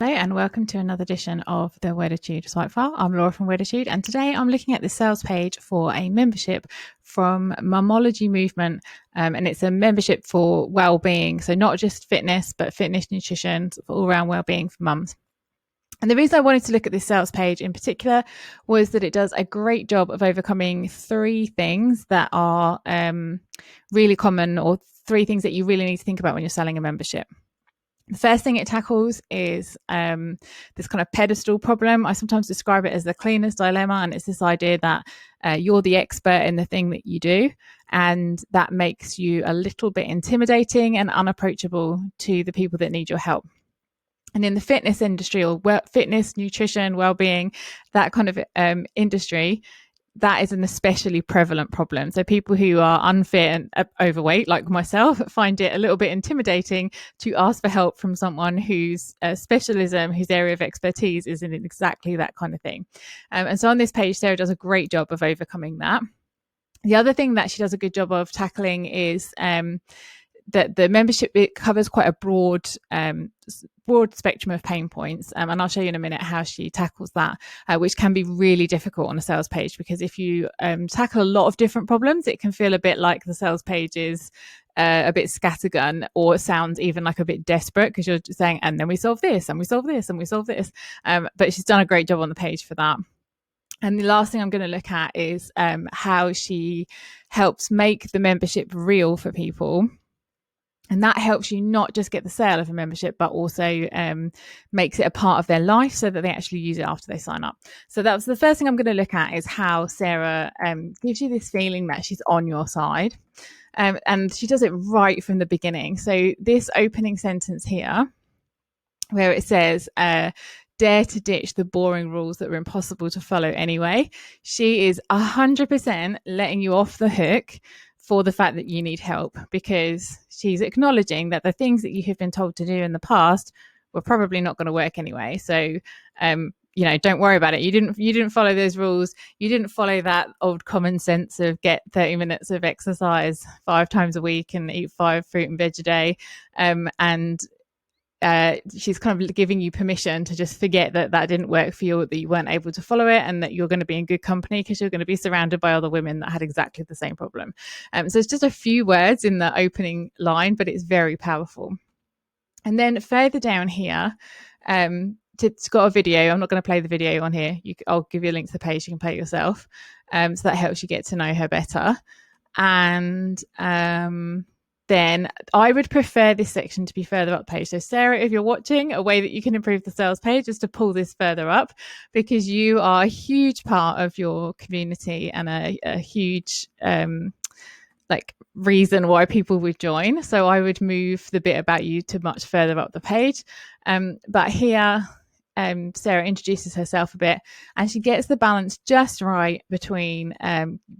Hello and welcome to another edition of the Worditude Swipe File. I'm Laura from Worditude, and today I'm looking at the sales page for a membership from Mumology Movement, and it's a membership for well-being, so not just fitness, but fitness, nutrition, all-round well-being for mums. And the reason I wanted to look at this sales page in particular was that it does a great job of overcoming three things that are really common, or three things that you really need to think about when you're selling a membership. The first thing it tackles is this kind of pedestal problem. I sometimes describe it as the cleaner's dilemma, and it's this idea that you're the expert in the thing that you do, and that makes you a little bit intimidating and unapproachable to the people that need your help. And in the fitness industry, or fitness, nutrition, well-being, that kind of industry, that is an especially prevalent problem. So people who are unfit and overweight, like myself, find it a little bit intimidating to ask for help from someone whose specialism, whose area of expertise is in exactly that kind of thing. And so on this page, Sarah does a great job of overcoming that. The other thing that she does a good job of tackling is that the membership, it covers quite a broad spectrum of pain points, and I'll show you in a minute how she tackles that, which can be really difficult on a sales page, because if you tackle a lot of different problems, it can feel a bit like the sales page is a bit scattergun, or it sounds even like a bit desperate, because you're just saying, and then we solve this, and we solve this, and we solve this. But she's done a great job on the page for that. And the last thing I'm going to look at is how she helps make the membership real for people. And that helps you not just get the sale of a membership, but also makes it a part of their life, so that they actually use it after they sign up. So that was the first thing I'm going to look at, is how Sarah gives you this feeling that she's on your side. And she does it right from the beginning. So this opening sentence here, where it says, dare to ditch the boring rules that were impossible to follow anyway, she is 100% letting you off the hook for the fact that you need help, because she's acknowledging that the things that you have been told to do in the past were probably not going to work anyway. So, don't worry about it. You didn't follow those rules. You didn't follow that old common sense of get 30 minutes of exercise 5 times a week and eat 5 fruit and veg a day. She's kind of giving you permission to just forget that didn't work for you, that you weren't able to follow it, and that you're going to be in good company, because you're going to be surrounded by other women that had exactly the same problem. So it's just a few words in the opening line, but it's very powerful. And then further down here, it's got a video. I'm not going to play the video on here. I'll give you a link to the page. You can play it yourself. So that helps you get to know her better. And then I would prefer this section to be further up the page. So Sarah, if you're watching, a way that you can improve the sales page is to pull this further up, because you are a huge part of your community and a huge reason why people would join. So I would move the bit about you to much further up the page. But here, Sarah introduces herself a bit, and she gets the balance just right between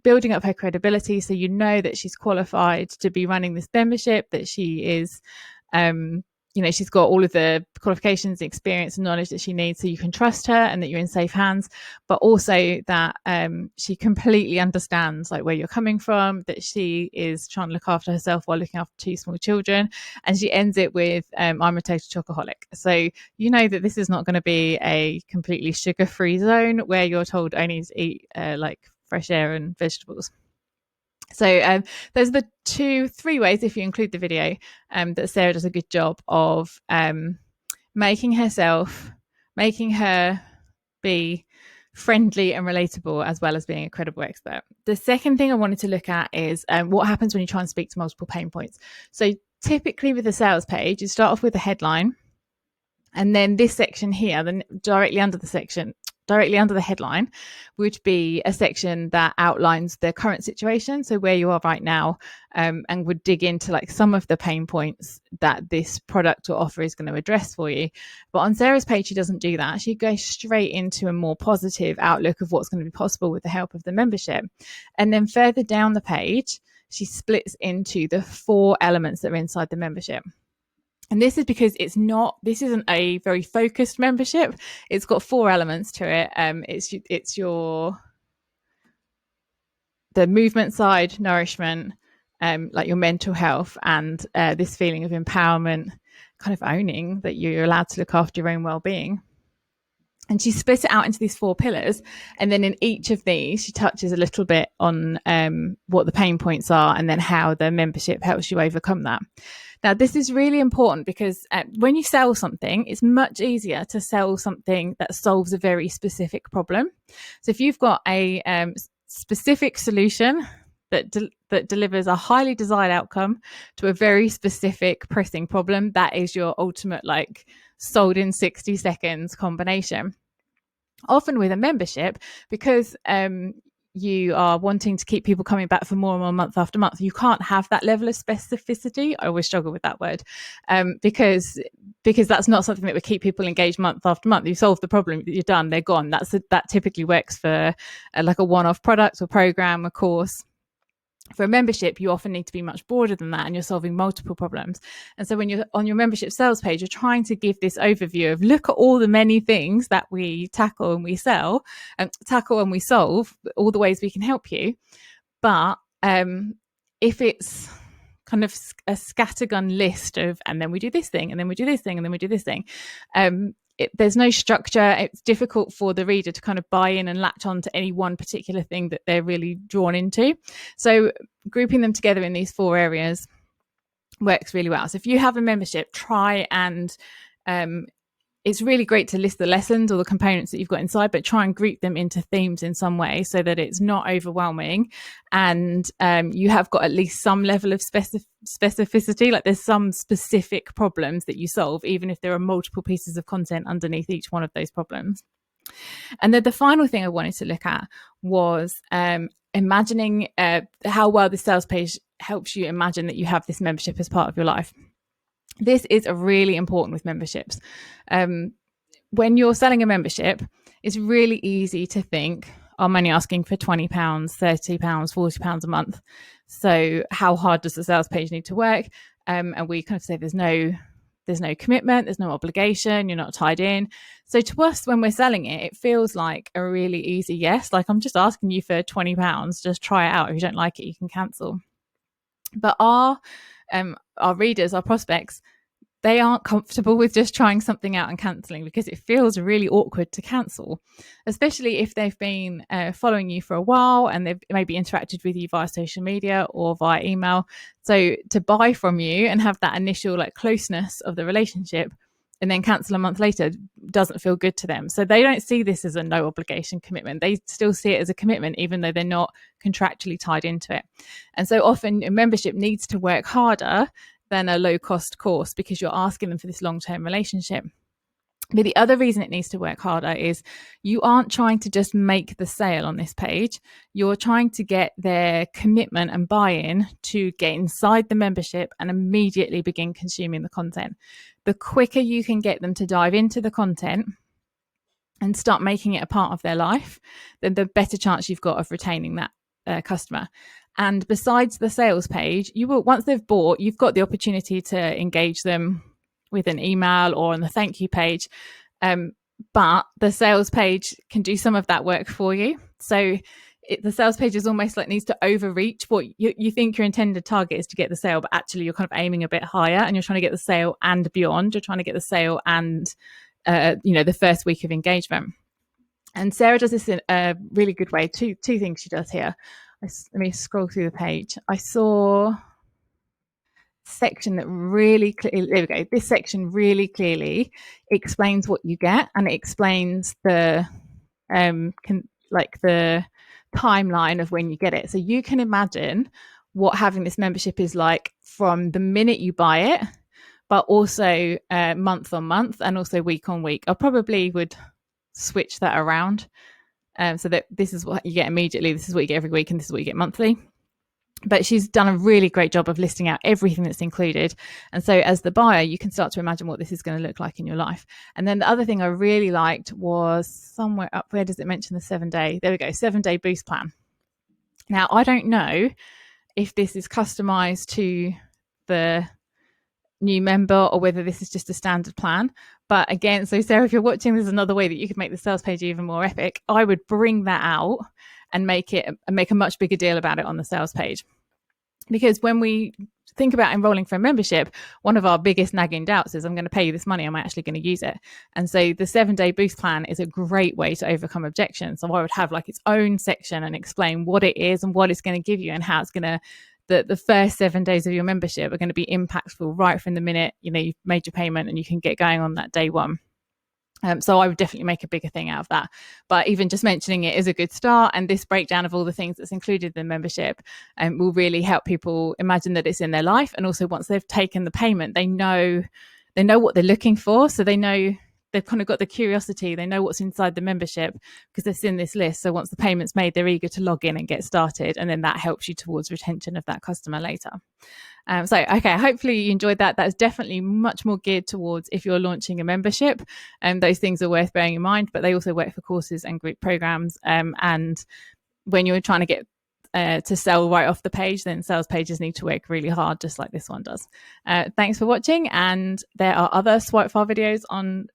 building up her credibility, so you know that she's qualified to be running this membership, that she is she's got all of the qualifications, experience and knowledge that she needs, so you can trust her and that you're in safe hands, but also that she completely understands where you're coming from, that she is trying to look after herself while looking after 2 small children. And she ends it with, I'm a total chocoholic. So you know that this is not going to be a completely sugar-free zone where you're told only to eat fresh air and vegetables. So those are the 3 ways, if you include the video, that Sarah does a good job of making her be friendly and relatable, as well as being a credible expert. The second thing I wanted to look at is what happens when you try and speak to multiple pain points. So typically with the sales page, you start off with a headline, and then this section here, then directly under the headline, would be a section that outlines the current situation, so where you are right now, and would dig into some of the pain points that this product or offer is going to address for you. But on Sarah's page, she doesn't do that. She goes straight into a more positive outlook of what's going to be possible with the help of the membership. And then further down the page, she splits into the 4 elements that are inside the membership. And this is because this isn't a very focused membership. It's got 4 elements to it. It's the movement side, nourishment, your mental health, and this feeling of empowerment, kind of owning that you're allowed to look after your own well-being. And she split it out into these 4 pillars. And then in each of these, she touches a little bit on what the pain points are and then how the membership helps you overcome that. Now, this is really important because when you sell something, it's much easier to sell something that solves a very specific problem. So if you've got a specific solution that delivers a highly desired outcome to a very specific pressing problem, that is your ultimate, like, sold in 60 seconds combination. Often with a membership, because you are wanting to keep people coming back for more and more month after month, you can't have that level of specificity. I always struggle with that word because that's not something that would keep people engaged month after month. You solve the problem, you're done, they're gone. That typically works for like a one-off product or program, a course. For a membership, you often need to be much broader than that, and you're solving multiple problems. And so when you're on your membership sales page, you're trying to give this overview of, look at all the many things that we tackle and we sell, and tackle and we solve, all the ways we can help you. But if it's kind of a scattergun list of, and then we do this thing, and then we do this thing, and then we do this thing, there's no structure. It's difficult for the reader to kind of buy in and latch on to any one particular thing that they're really drawn into. So grouping them together in these 4 areas works really well. So if you have a membership, try and it's really great to list the lessons or the components that you've got inside, but try and group them into themes in some way so that it's not overwhelming, and you have got at least some level of specificity, like there's some specific problems that you solve, even if there are multiple pieces of content underneath each one of those problems. And then the final thing I wanted to look at was imagining how well the sales page helps you imagine that you have this membership as part of your life. This is really important with memberships. When you're selling a membership, it's really easy to think, I'm only asking for £20, £30, £40 a month. So how hard does the sales page need to work? And we kind of say there's no commitment, there's no obligation, you're not tied in. So to us, when we're selling it, it feels like a really easy yes. Like, I'm just asking you for £20, just try it out. If you don't like it, you can cancel. But our readers, our prospects, they aren't comfortable with just trying something out and cancelling, because it feels really awkward to cancel, especially if they've been following you for a while and they've maybe interacted with you via social media or via email. So to buy from you and have that initial like closeness of the relationship and then cancel a month later doesn't feel good to them. So they don't see this as a no obligation commitment. They still see it as a commitment, even though they're not contractually tied into it. And so often a membership needs to work harder than a low cost course, because you're asking them for this long-term relationship. But the other reason it needs to work harder is you aren't trying to just make the sale on this page. You're trying to get their commitment and buy-in to get inside the membership and immediately begin consuming the content. The quicker you can get them to dive into the content and start making it a part of their life, then the better chance you've got of retaining that customer. And besides the sales page, you will, once they've bought, you've got the opportunity to engage them with an email or on the thank you page. But the sales page can do some of that work for you. So the sales page is almost like needs to overreach what you think your intended target is to get the sale, but actually you're kind of aiming a bit higher and you're trying to get the sale and beyond. You're trying to get the sale and, the first week of engagement. And Sarah does this in a really good way. Two things she does here. Let me scroll through the page. I saw a section that really clearly, there we go. This section really clearly explains what you get, and it explains the the timeline of when you get it. So you can imagine what having this membership is like from the minute you buy it, but also month on month and also week on week. I probably would switch that around. So that this is what you get immediately, this is what you get every week, and this is what you get monthly. But she's done a really great job of listing out everything that's included. And so as the buyer, you can start to imagine what this is going to look like in your life. And then the other thing I really liked was somewhere up, where does it mention the 7-day? There we go, 7-day boost plan. Now, I don't know if this is customized to the new member or whether this is just a standard plan. But again, so Sarah, if you're watching, there's another way that you could make the sales page even more epic. I would bring that out and make a much bigger deal about it on the sales page. Because when we think about enrolling for a membership, one of our biggest nagging doubts is, I'm going to pay you this money, am I actually going to use it? And so the 7-day boost plan is a great way to overcome objections. So I would have like its own section and explain what it is and what it's going to give you and how it's going to, the first 7 days of your membership are going to be impactful right from the minute, you know, you've made your payment and you can get going on that day one. So I would definitely make a bigger thing out of that. But even just mentioning it is a good start. And this breakdown of all the things that's included in the membership will really help people imagine that it's in their life. And also once they've taken the payment, they know what they're looking for. So they know they've kind of got the curiosity. They know what's inside the membership because it's in this list. So once the payment's made, they're eager to log in and get started. And then that helps you towards retention of that customer later. Okay, hopefully you enjoyed that. That's definitely much more geared towards if you're launching a membership, and those things are worth bearing in mind, but they also work for courses and group programs. And when you're trying to get to sell right off the page, then sales pages need to work really hard, just like this one does. Thanks for watching. And there are other swipe file videos on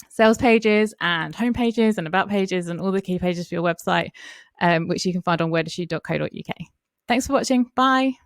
sales pages and home pages and about pages and all the key pages for your website, which you can find on wherethershoe.co.uk. Thanks for watching. Bye.